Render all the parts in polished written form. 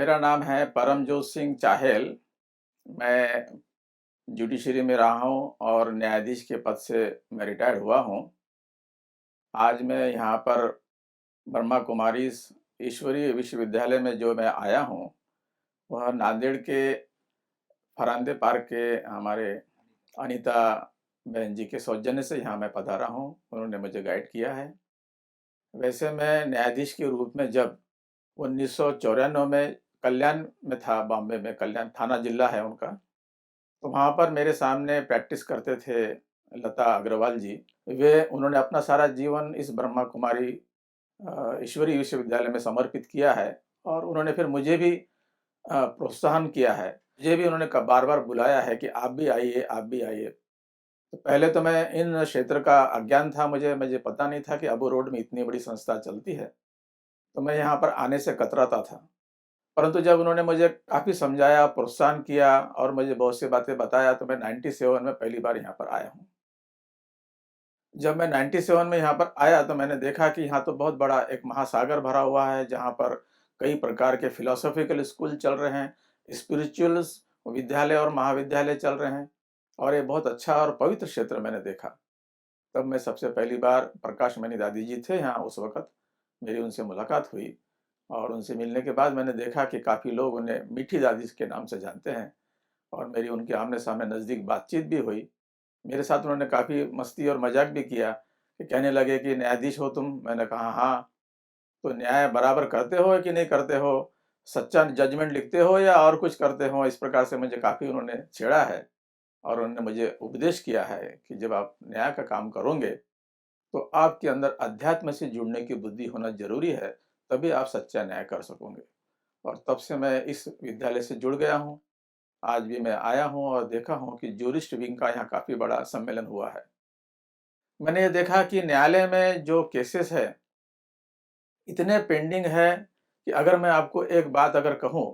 मेरा नाम है परमजोत सिंह चाहेल। मैं जुडिशरी में रहा हूँ और न्यायाधीश के पद से मैं रिटायर्ड हुआ हूँ। आज मैं यहाँ पर ब्रह्मा कुमारीज़ ईश्वरीय विश्वविद्यालय में जो मैं आया हूँ, वह नांदेड़ के फरांदे पार्क के हमारे अनीता बहन जी के सौजन्य से यहाँ मैं पधारा हूँ। उन्होंने मुझे गाइड किया है। वैसे मैं न्यायाधीश के रूप में जब 1994 में कल्याण में था, बॉम्बे में कल्याण थाना जिला है उनका। तो वहाँ पर मेरे सामने प्रैक्टिस करते थे लता अग्रवाल जी। वे उन्होंने अपना सारा जीवन इस ब्रह्मा कुमारी ईश्वरीय विश्वविद्यालय में समर्पित किया है और उन्होंने फिर मुझे भी प्रोत्साहन किया है। मुझे भी उन्होंने क बार-बार बुलाया है कि आप भी आइए, आप भी आइए। तो पहले तो मैं इन क्षेत्र का अज्ञान था, मुझे पता नहीं था कि अबू रोड में इतनी बड़ी संस्था चलती है। तो मैं यहाँ पर आने से कतराता था। परंतु जब उन्होंने मुझे काफ़ी समझाया, प्रोत्साहन किया और मुझे बहुत सी बातें बताया, तो मैं 97 में पहली बार यहाँ पर आया हूँ। जब मैं 97 में यहाँ पर आया तो मैंने देखा कि यहाँ तो बहुत बड़ा एक महासागर भरा हुआ है, जहाँ पर कई प्रकार के फिलॉसॉफिकल स्कूल चल रहे हैं, स्पिरिचुअल्स विद्यालय और महाविद्यालय चल रहे हैं और ये बहुत अच्छा और पवित्र क्षेत्र मैंने देखा। तब मैं सबसे पहली बार प्रकाश मणि दादी जी थे यहाँ उस वक़्त, मेरी उनसे मुलाकात हुई और उनसे मिलने के बाद मैंने देखा कि काफ़ी लोग उन्हें मीठी दादी के नाम से जानते हैं और मेरी उनके आमने-सामने नज़दीक बातचीत भी हुई। मेरे साथ उन्होंने काफ़ी मस्ती और मज़ाक भी किया कि कहने लगे कि न्यायाधीश हो तुम? मैंने कहा हाँ। तो न्याय बराबर करते हो कि नहीं करते हो? सच्चा जजमेंट लिखते हो या और कुछ करते हो? इस प्रकार से मुझे काफ़ी उन्होंने छेड़ा है और उन्होंने मुझे उपदेश किया है कि जब आप न्याय का काम करोगे, तो आपके अंदर अध्यात्म से जुड़ने की बुद्धि होना ज़रूरी है, तभी आप सच्चा न्याय कर सकोगे। और तब से मैं इस विद्यालय से जुड़ गया हूँ। आज भी मैं आया हूँ और देखा हूँ कि जूरिस्ट विंग का यहाँ काफ़ी बड़ा सम्मेलन हुआ है। मैंने ये देखा कि न्यायालय में जो केसेस है, इतने पेंडिंग है कि अगर मैं आपको एक बात अगर कहूँ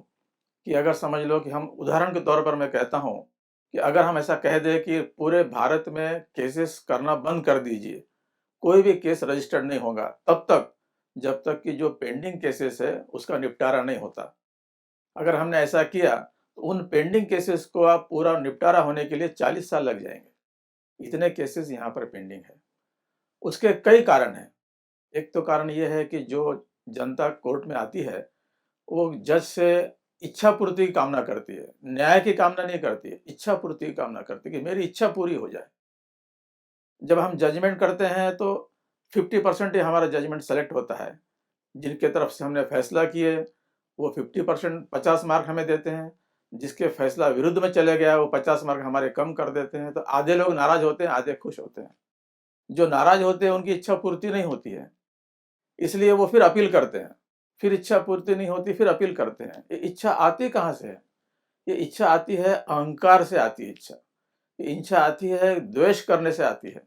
कि अगर समझ लो कि हम उदाहरण के तौर पर मैं कहता हूँ कि अगर हम ऐसा कह दें कि पूरे भारत में केसेस करना बंद कर दीजिए, कोई भी केस रजिस्टर्ड नहीं होगा तब तक, जब तक कि जो पेंडिंग केसेस है, उसका निपटारा नहीं होता। अगर हमने ऐसा किया, तो उन पेंडिंग केसेस को आप पूरा निपटारा होने के लिए 40 साल लग जाएँगे। इतने केसेस यहाँ पर पेंडिंग है। उसके कई कारण हैं। एक तो कारण ये है कि जो जनता कोर्ट में आती है, वो जज से इच्छा पूर्ति की कामना करती है, न्याय की कामना नहीं करती है, इच्छा पूर्ति की कामना करती है कि मेरी इच्छा पूरी हो जाए। जब हम जजमेंट करते हैं तो 50% ही हमारा जजमेंट सेलेक्ट होता है। जिनके तरफ से हमने फैसला किए, वो 50% 50 मार्क हमें देते हैं। जिसके फैसला विरुद्ध में चले गया, वो 50 मार्क हमारे कम कर देते हैं। तो आधे लोग नाराज़ होते हैं, आधे खुश होते हैं। जो नाराज़ होते हैं, उनकी इच्छा पूर्ति नहीं होती है, इसलिए वो फिर अपील करते हैं। फिर इच्छा पूर्ति नहीं होती, फिर अपील करते हैं। ये इच्छा आती कहाँ से है? ये इच्छा आती है अहंकार से आती है इच्छा। ये इच्छा आती है द्वेष करने से आती है।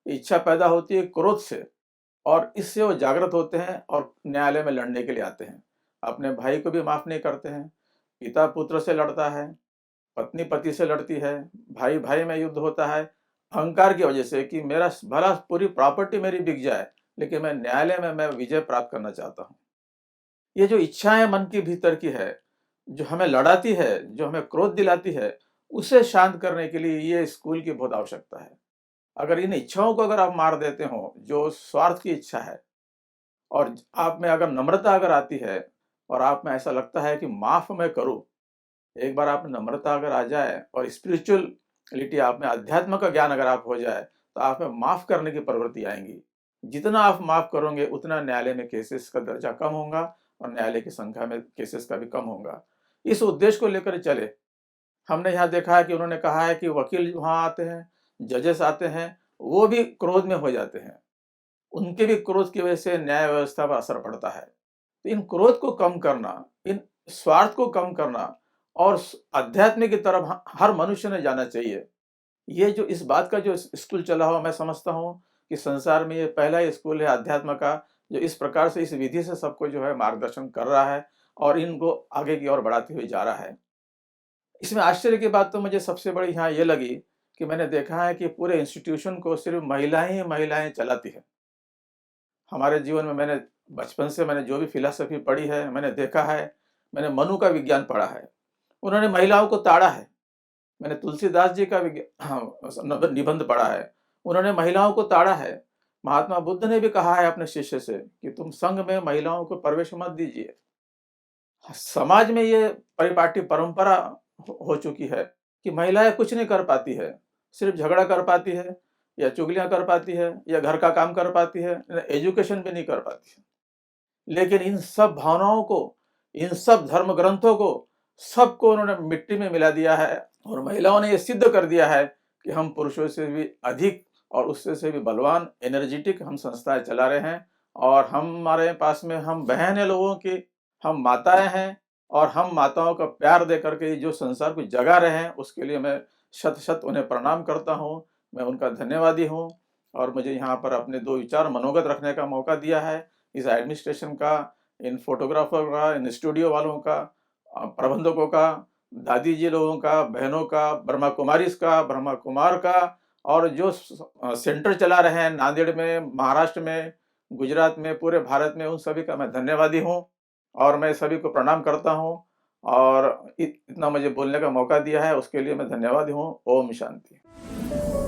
ये इच्छा पैदा होती है क्रोध से और इससे वो जागृत होते हैं और न्यायालय में लड़ने के लिए आते हैं। अपने भाई को भी माफ़ नहीं करते हैं, पिता पुत्र से लड़ता है, पत्नी पति से लड़ती है, भाई भाई में युद्ध होता है, अहंकार की वजह से कि मेरा भला पूरी प्रॉपर्टी मेरी बिक जाए, लेकिन मैं न्यायालय में मैं विजय प्राप्त करना चाहता हूँ। ये जो इच्छाएँ मन के भीतर की है, जो हमें लड़ाती है, जो हमें क्रोध दिलाती है, उसे शांत करने के लिए ये स्कूल की बहुत आवश्यकता है। अगर इन इच्छाओं को अगर आप मार देते हो, जो स्वार्थ की इच्छा है और आप में अगर नम्रता अगर आती है और आप में ऐसा लगता है कि माफ़ मैं करूँ, एक बार आप में नम्रता अगर आ जाए और स्पिरिचुअलिटी आप में अध्यात्म का ज्ञान अगर आप हो जाए, तो आप में माफ़ करने की प्रवृत्ति आएँगी। जितना आप माफ़ करोगे, उतना न्यायालय में केसेस का दर्जा कम होगा और न्यायालय की संख्या में केसेस का भी कम होगा। इस उद्देश्य को लेकर चले। हमने यहाँ देखा है कि उन्होंने कहा है कि वकील वहाँ आते हैं, जजेस आते हैं, वो भी क्रोध में हो जाते हैं। उनके भी क्रोध की वजह से न्याय व्यवस्था पर असर पड़ता है। तो इन क्रोध को कम करना, इन स्वार्थ को कम करना और अध्यात्म की तरफ हर मनुष्य ने जाना चाहिए। ये जो इस बात का जो स्कूल चला हुआ, मैं समझता हूँ कि संसार में ये पहला ही स्कूल है अध्यात्म का, जो इस प्रकार से इस विधि से सबको जो है मार्गदर्शन कर रहा है और इनको आगे की ओर बढ़ाते हुए जा रहा है। इसमें आश्चर्य की बात तो मुझे सबसे बड़ी यहाँ ये लगी कि मैंने देखा है कि पूरे इंस्टीट्यूशन को सिर्फ महिलाएं ही महिलाएं चलाती है। हमारे जीवन में मैंने बचपन से मैंने जो भी फ़िलॉसफ़ी पढ़ी है, मैंने देखा है मैंने मनु का विज्ञान पढ़ा है। उन्होंने महिलाओं को ताड़ा है। मैंने तुलसीदास जी का निबंध पढ़ा है। उन्होंने महिलाओं को ताड़ा है। महात्मा बुद्ध ने भी कहा है अपने शिष्य से कि तुम संघ में महिलाओं को प्रवेश मत दीजिए। समाज में ये परिपाटी परंपरा हो चुकी है कि महिलाएं कुछ नहीं कर पाती है, सिर्फ झगड़ा कर पाती है या चुगलियां कर पाती है या घर का काम कर पाती है, एजुकेशन भी नहीं कर पाती है। लेकिन इन सब भावनाओं को, इन सब धर्म ग्रंथों को, सबको उन्होंने मिट्टी में मिला दिया है और महिलाओं ने ये सिद्ध कर दिया है कि हम पुरुषों से भी अधिक और उससे से भी बलवान, एनर्जेटिक हम संस्थाएं चला रहे हैं। और हमारे पास में हम बहन है लोगों की, हम माताएं हैं और हम माताओं का प्यार दे करके जो संसार को जगा रहे हैं, उसके लिए मैं शत शत उन्हें प्रणाम करता हूँ। मैं उनका धन्यवादी हूँ और मुझे यहाँ पर अपने दो विचार मनोगत रखने का मौका दिया है। इस एडमिनिस्ट्रेशन का, इन फोटोग्राफर का, इन स्टूडियो वालों का, प्रबंधकों का, दादी जी लोगों का, बहनों का, ब्रह्मा कुमारीज का, ब्रह्मा कुमार का, और जो सेंटर चला रहे हैं नांदेड़ में, महाराष्ट्र में, गुजरात में, पूरे भारत में, उन सभी का मैं धन्यवादी हूँ और मैं सभी को प्रणाम करता हूँ। और इतना मुझे बोलने का मौका दिया है उसके लिए मैं धन्यवादी हूँ। ओम शांति।